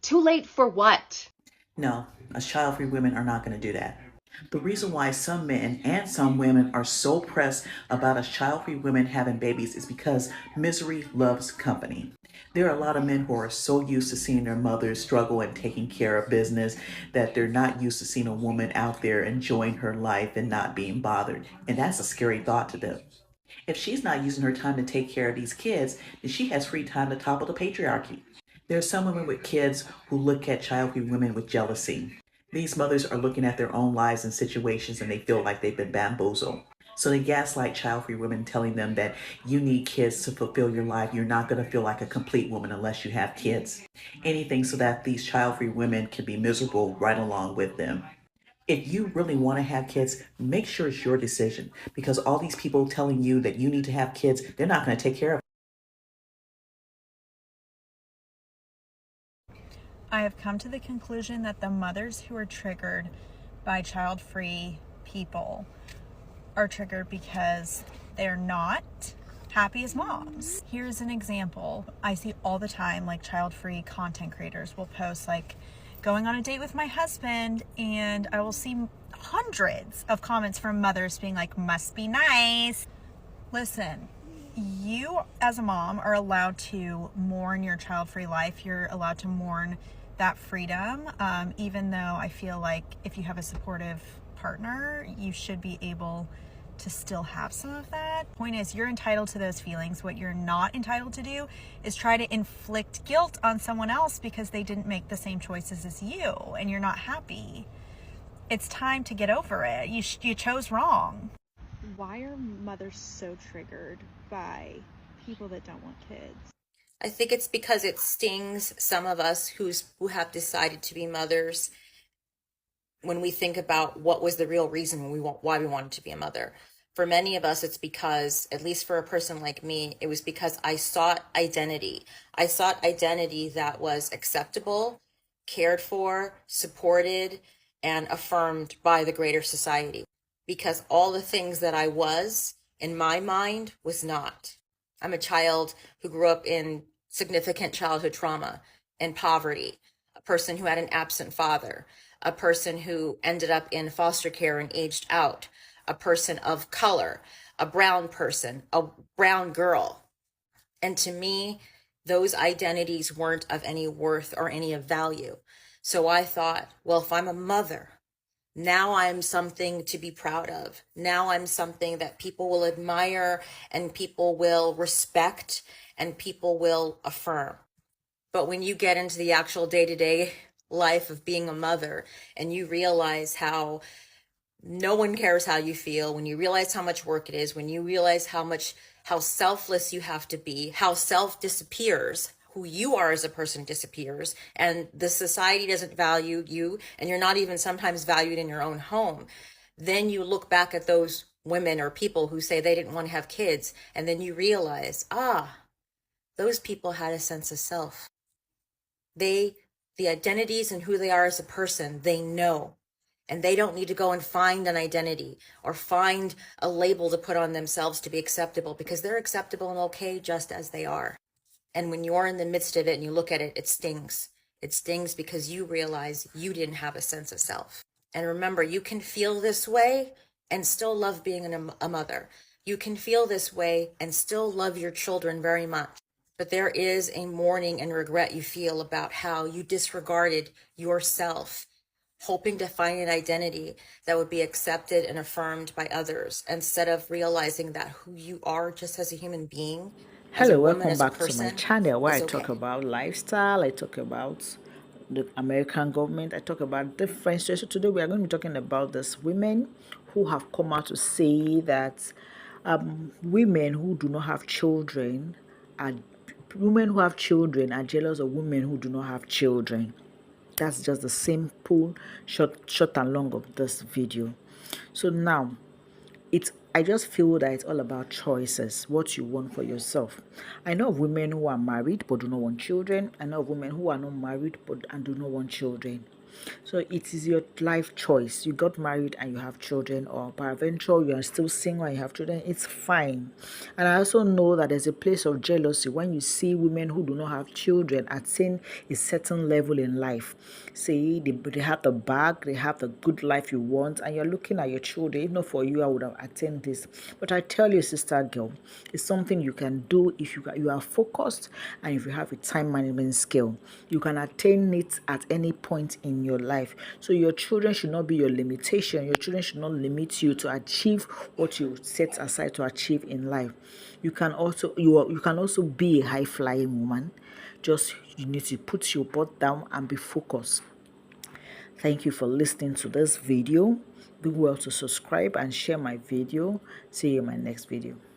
Too late for what? No, us child-free women are not going to do that. The reason why some men and some women are so pressed about us child-free women having babies is because misery loves company. There are a lot of men who are so used to seeing their mothers struggle and taking care of business that they're not used to seeing a woman out there enjoying her life and not being bothered. And that's a scary thought to them. If she's not using her time to take care of these kids, then she has free time to topple the patriarchy. There are some women with kids who look at child-free women with jealousy. These mothers are looking at their own lives and situations and they feel like they've been bamboozled. So they gaslight child-free women, telling them that you need kids to fulfill your life. You're not going to feel like a complete woman unless you have kids. Anything so that these child-free women can be miserable right along with them. If you really want to have kids, make sure it's your decision because all these people telling you that you need to have kids, they're not going to take care of I have come to the conclusion that the mothers who are triggered by child-free people are triggered because they're not happy as moms. Here's an example. I see all the time, like, child-free content creators will post like going on a date with my husband, and I will see hundreds of comments from mothers being like, must be nice. Listen, you as a mom are allowed to mourn your child-free life. You're allowed to mourn that freedom, even though I feel like if you have a supportive partner, you should be able to still have some of that. Point is, you're entitled to those feelings. What you're not entitled to do is try to inflict guilt on someone else because they didn't make the same choices as you and you're not happy. It's time to get over it. You chose wrong. Why are mothers so triggered by people that don't want kids? I think it's because it stings some of us who have decided to be mothers when we think about what was the real reason why we wanted to be a mother. For many of us, it's because, at least for a person like me, it was because I sought identity. I sought identity that was acceptable, cared for, supported, and affirmed by the greater society. Because all the things that I was, in my mind, was not. I'm a child who grew up in significant childhood trauma and poverty, a person who had an absent father, a person who ended up in foster care and aged out, a person of color, a brown person, a brown girl. And to me, those identities weren't of any worth or any of value. So I thought, well, if I'm a mother, now I'm something to be proud of. Now I'm something that people will admire and people will respect and people will affirm. But when you get into the actual day-to-day life of being a mother and you realize how no one cares how you feel, when you realize how much work it is, when you realize how selfless you have to be, how self disappears, who you are as a person disappears, and the society doesn't value you, and you're not even sometimes valued in your own home, then you look back at those women or people who say they didn't want to have kids, and then you realize, those people had a sense of self. The identities and who they are as a person, they know. And they don't need to go and find an identity or find a label to put on themselves to be acceptable, because they're acceptable and okay just as they are. And when you're in the midst of it and you look at it, it stings. It stings because you realize you didn't have a sense of self. And remember, you can feel this way and still love being a mother. You can feel this way and still love your children very much. But there is a mourning and regret you feel about how you disregarded yourself, hoping to find an identity that would be accepted and affirmed by others, instead of realizing that who you are just as a human being, as a Hello, woman, welcome as a back to my person, channel where I is talk okay. about lifestyle, I talk about the American government, I talk about different situations. So today we are going to be talking about these women who have come out to say that women who do not have children are women who have children are jealous of women who do not have children. That's just the simple short and long of this video. So now I just feel that it's all about choices, what you want for yourself. I know of women who are married but do not want children. I know of women who are not married but and do not want children. So it is your life choice. You got married and you have children, or peradventure you are still single and you have children, it's fine. And I also know that there's a place of jealousy when you see women who do not have children attain a certain level in life. Say they have the bag, they have the good life you want, and you're looking at your children. If not for you, I would have attained this. But I tell you, sister girl, it's something you can do if you are focused and if you have a time management skill. You can attain it at any point in your life. So your children should not be your limitation. Your children should not limit you to achieve what you set aside to achieve in life. You can also be a high flying woman. Just you need to put your butt down and be focused. Thank you for listening to this video. Do well to subscribe and share my video. See you in my next video.